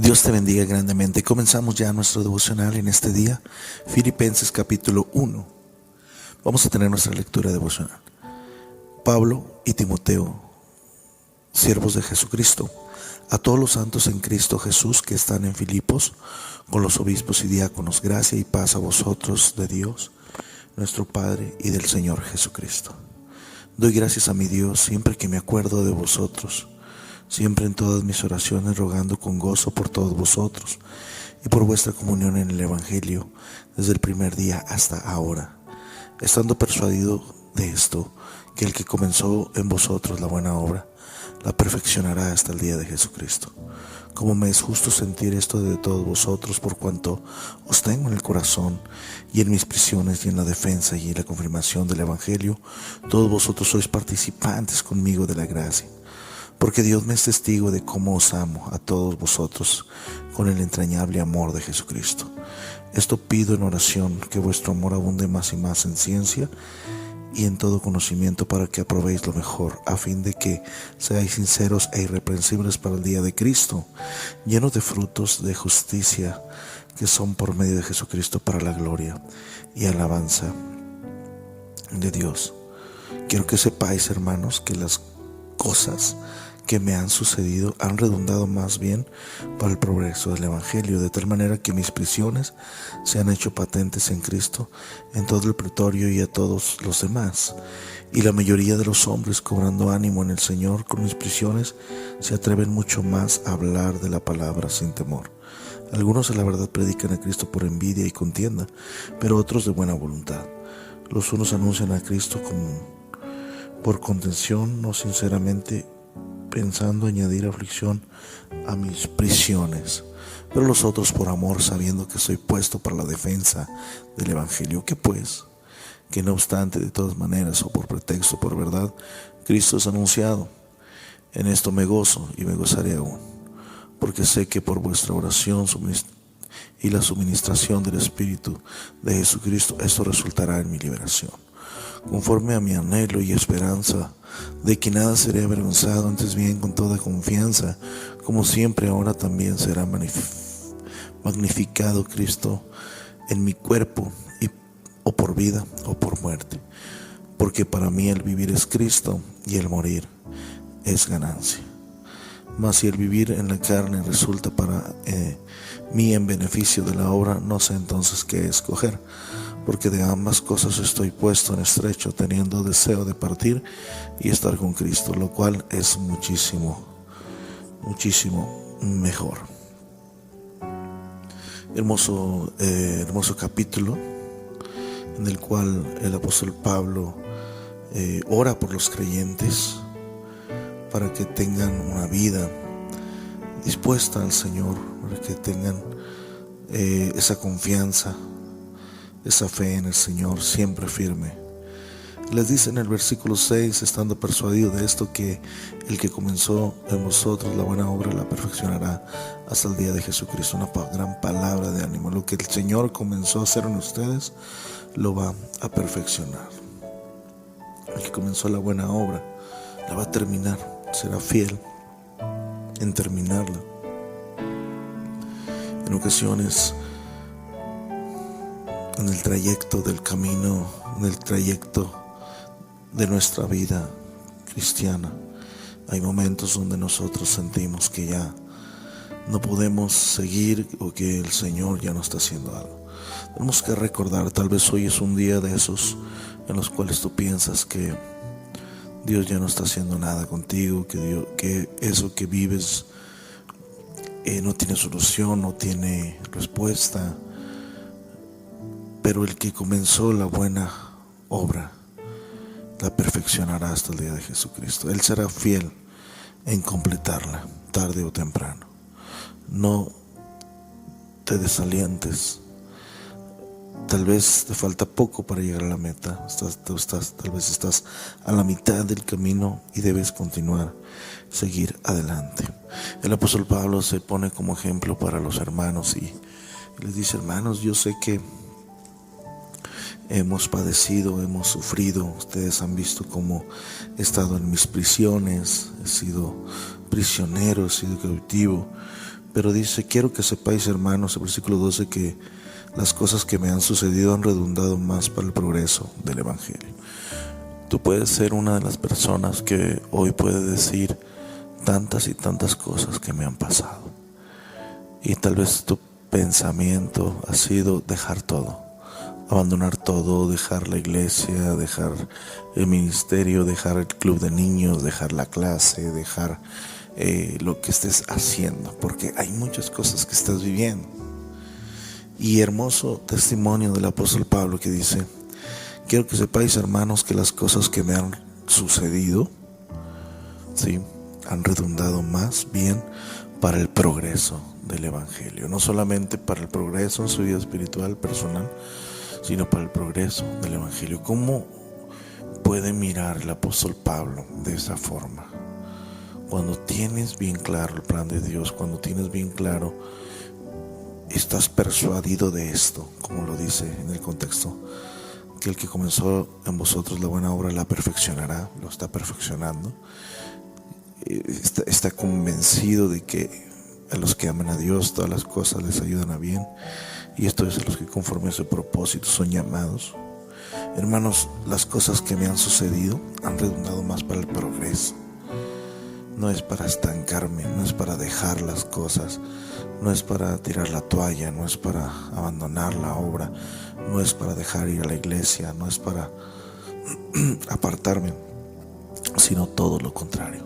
Dios te bendiga grandemente. Comenzamos ya nuestro devocional en este día, Filipenses capítulo 1. Vamos a tener nuestra lectura devocional. Pablo y Timoteo, siervos de Jesucristo, a todos los santos en Cristo Jesús que están en Filipos, con los obispos y diáconos, gracia y paz a vosotros de Dios, nuestro Padre, y del Señor Jesucristo. Doy gracias a mi Dios siempre que me acuerdo de vosotros, siempre en todas mis oraciones rogando con gozo por todos vosotros y por vuestra comunión en el Evangelio desde el primer día hasta ahora, estando persuadido de esto, que el que comenzó en vosotros la buena obra, la perfeccionará hasta el día de Jesucristo. Como me es justo sentir esto de todos vosotros, por cuanto os tengo en el corazón y en mis prisiones y en la defensa y en la confirmación del Evangelio, todos vosotros sois participantes conmigo de la gracia. Porque Dios me es testigo de cómo os amo a todos vosotros con el entrañable amor de Jesucristo. Esto pido en oración, que vuestro amor abunde más y más en ciencia y en todo conocimiento, para que aprobéis lo mejor, a fin de que seáis sinceros e irreprensibles para el día de Cristo, llenos de frutos de justicia que son por medio de Jesucristo para la gloria y alabanza de Dios. Quiero que sepáis, hermanos, que las cosas que me han sucedido han redundado más bien para el progreso del Evangelio, de tal manera que mis prisiones se han hecho patentes en Cristo en todo el pretorio y a todos los demás. Y la mayoría de los hombres, cobrando ánimo en el Señor con mis prisiones, se atreven mucho más a hablar de la palabra sin temor. Algunos a la verdad predican a Cristo por envidia y contienda, pero otros de buena voluntad. Los unos anuncian a Cristo por contención, no sinceramente, pensando añadir aflicción a mis prisiones, pero los otros por amor, sabiendo que soy puesto para la defensa del Evangelio. Que pues, que no obstante, de todas maneras, o por pretexto o por verdad, Cristo es anunciado. En esto me gozo y me gozaré aún, porque sé que por vuestra oración y la suministración del Espíritu de Jesucristo, esto resultará en mi liberación, conforme a mi anhelo y esperanza de que nada seré avergonzado, antes bien con toda confianza, como siempre ahora también será magnificado Cristo en mi cuerpo, o por vida o por muerte, porque para mí el vivir es Cristo y el morir es ganancia. Mas si el vivir en la carne resulta para mí en beneficio de la obra, no sé entonces qué escoger, porque de ambas cosas estoy puesto en estrecho, teniendo deseo de partir y estar con Cristo, lo cual es muchísimo mejor. Hermoso capítulo en el cual el apóstol Pablo ora por los creyentes para que tengan una vida dispuesta al Señor, para que tengan esa confianza, esa fe en el Señor siempre firme. Les dice en el versículo 6, estando persuadido de esto, que el que comenzó en vosotros la buena obra la perfeccionará hasta el día de Jesucristo. Una gran palabra de ánimo. Lo que el Señor comenzó a hacer en ustedes, lo va a perfeccionar. El que comenzó la buena obra la va a terminar, será fiel en terminarla. En ocasiones, en el trayecto del camino, en el trayecto de nuestra vida cristiana, hay momentos donde nosotros sentimos que ya no podemos seguir, o que el Señor ya no está haciendo algo. Tenemos que recordar, tal vez hoy es un día de esos en los cuales tú piensas que Dios ya no está haciendo nada contigo, que eso que vives no tiene solución, no tiene respuesta. Pero el que comenzó la buena obra la perfeccionará hasta el día de Jesucristo. Él será fiel en completarla, tarde o temprano. No te desalientes. Tal vez te falta poco para llegar a la meta. Tal vez estás a la mitad del camino y debes continuar, seguir adelante. El apóstol Pablo se pone como ejemplo para los hermanos y les dice: hermanos, yo sé que hemos padecido, hemos sufrido. Ustedes han visto cómo he estado en mis prisiones, he sido prisionero, he sido cautivo, Pero dice: quiero que sepáis, hermanos, el versículo 12, que las cosas que me han sucedido han redundado más para el progreso del Evangelio. Tú puedes ser una de las personas que hoy puede decir tantas y tantas cosas que me han pasado. Y tal vez tu pensamiento ha sido dejar todo, abandonar todo, dejar la iglesia, dejar el ministerio, dejar el club de niños, dejar la clase, dejar lo que estés haciendo, porque hay muchas cosas que estás viviendo. Y hermoso testimonio del apóstol Pablo, que dice: quiero que sepáis, hermanos, que las cosas que me han sucedido, ¿sí?, han redundado más bien para el progreso del Evangelio. No solamente para el progreso en su vida espiritual, personal, sino para el progreso del Evangelio. ¿Cómo puede mirar el apóstol Pablo de esa forma? Cuando tienes bien claro el plan de Dios, cuando tienes bien claro, estás persuadido de esto, como lo dice en el contexto, que el que comenzó en vosotros la buena obra la perfeccionará, lo está perfeccionando. Está convencido de que a los que aman a Dios todas las cosas les ayudan a bien, y esto es a los que conforme a su propósito son llamados. Hermanos, las cosas que me han sucedido han redundado más para el progreso. No es para estancarme, no es para dejar las cosas, no es para tirar la toalla, no es para abandonar la obra, no es para dejar ir a la iglesia, no es para apartarme, sino todo lo contrario.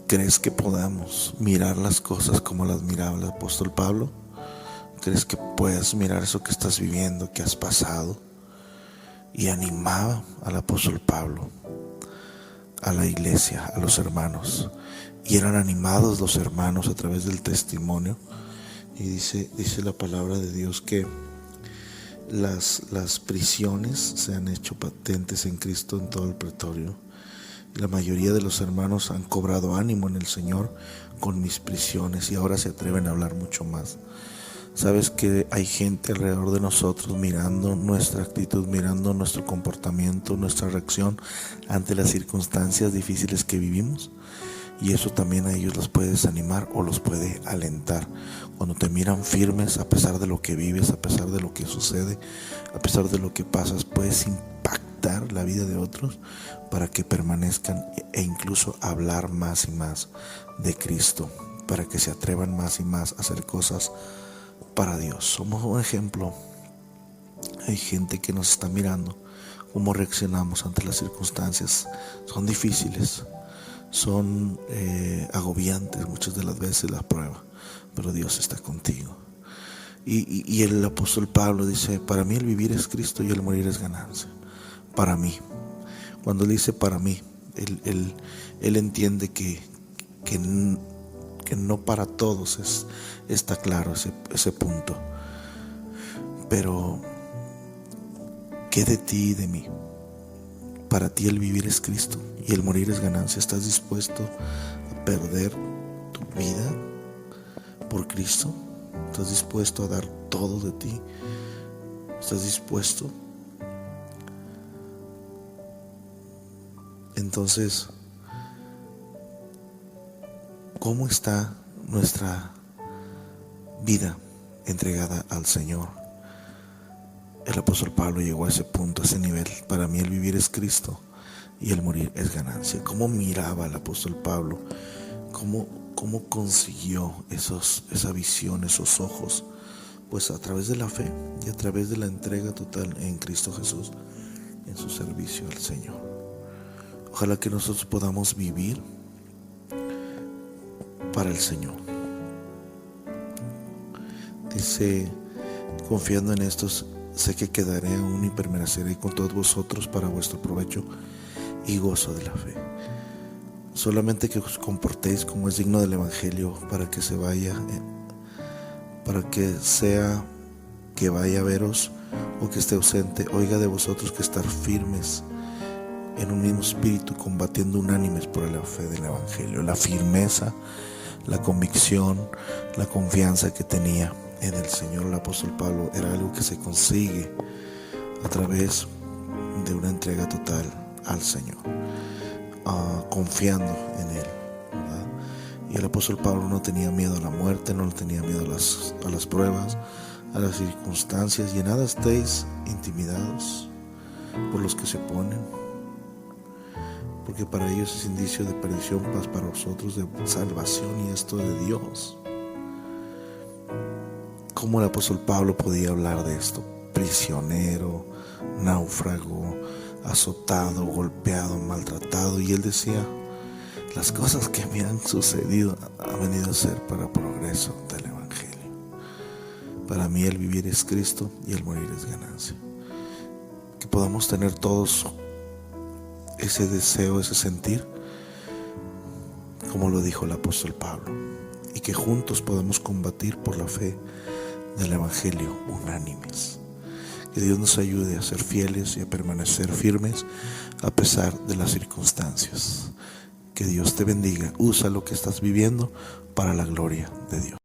¿Crees que podamos mirar las cosas como las miraba el apóstol Pablo? ¿Crees que puedes mirar eso que estás viviendo, que has pasado? Y animaba al apóstol Pablo a la iglesia, a los hermanos, y eran animados los hermanos a través del testimonio. Y dice la palabra de Dios que las prisiones se han hecho patentes en Cristo en todo el pretorio. La mayoría de los hermanos han cobrado ánimo en el Señor con mis prisiones, y ahora se atreven a hablar mucho más. Sabes que hay gente alrededor de nosotros mirando nuestra actitud, mirando nuestro comportamiento, nuestra reacción ante las circunstancias difíciles que vivimos, y eso también a ellos los puede desanimar o los puede alentar. Cuando te miran firmes a pesar de lo que vives, a pesar de lo que sucede, a pesar de lo que pasas, puedes impactar la vida de otros para que permanezcan, e incluso hablar más y más de Cristo, para que se atrevan más y más a hacer cosas para Dios. Somos un ejemplo. Hay gente que nos está mirando cómo reaccionamos ante las circunstancias. Son difíciles, son agobiantes muchas de las veces la prueba, pero Dios está contigo. Y el apóstol Pablo dice: para mí el vivir es Cristo y el morir es ganancia. Para mí. Cuando él dice para mí, él entiende que no para todos está claro ese punto. Pero ¿qué de ti y de mí? Para ti el vivir es Cristo y el morir es ganancia. ¿Estás dispuesto a perder tu vida por Cristo? ¿Estás dispuesto a dar todo de ti? ¿Estás dispuesto? Entonces, ¿cómo está nuestra vida entregada al Señor? El apóstol Pablo llegó a ese punto, a ese nivel. Para mí el vivir es Cristo y el morir es ganancia. ¿Cómo miraba el apóstol Pablo? ¿Cómo consiguió esa visión, esos ojos? Pues a través de la fe y a través de la entrega total en Cristo Jesús, en su servicio al Señor. Ojalá que nosotros podamos vivir para el Señor. Dice: confiando en esto, sé que quedaré aún y permaneceré con todos vosotros para vuestro provecho y gozo de la fe. Solamente que os comportéis como es digno del Evangelio, para que sea que vaya a veros o que esté ausente, oiga de vosotros que estar firmes en un mismo espíritu, combatiendo unánimes por la fe del Evangelio. La firmeza, la convicción, la confianza que tenía en el Señor el apóstol Pablo era algo que se consigue a través de una entrega total al Señor, confiando en Él, ¿verdad? Y el apóstol Pablo no tenía miedo a la muerte, no le tenía miedo a las pruebas, a las circunstancias. Y en nada estéis intimidados por los que se oponen, porque para ellos es indicio de perdición, mas para vosotros de salvación, y esto de Dios. ¿Cómo el apóstol Pablo podía hablar de esto? Prisionero, náufrago, azotado, golpeado, maltratado. Y él decía: las cosas que me han sucedido han venido a ser para progreso del Evangelio. Para mí el vivir es Cristo y el morir es ganancia. Que podamos tener todos ese deseo, ese sentir, como lo dijo el apóstol Pablo, y que juntos podamos combatir por la fe del Evangelio unánimes. Que Dios nos ayude a ser fieles y a permanecer firmes a pesar de las circunstancias. Que Dios te bendiga. Usa lo que estás viviendo para la gloria de Dios.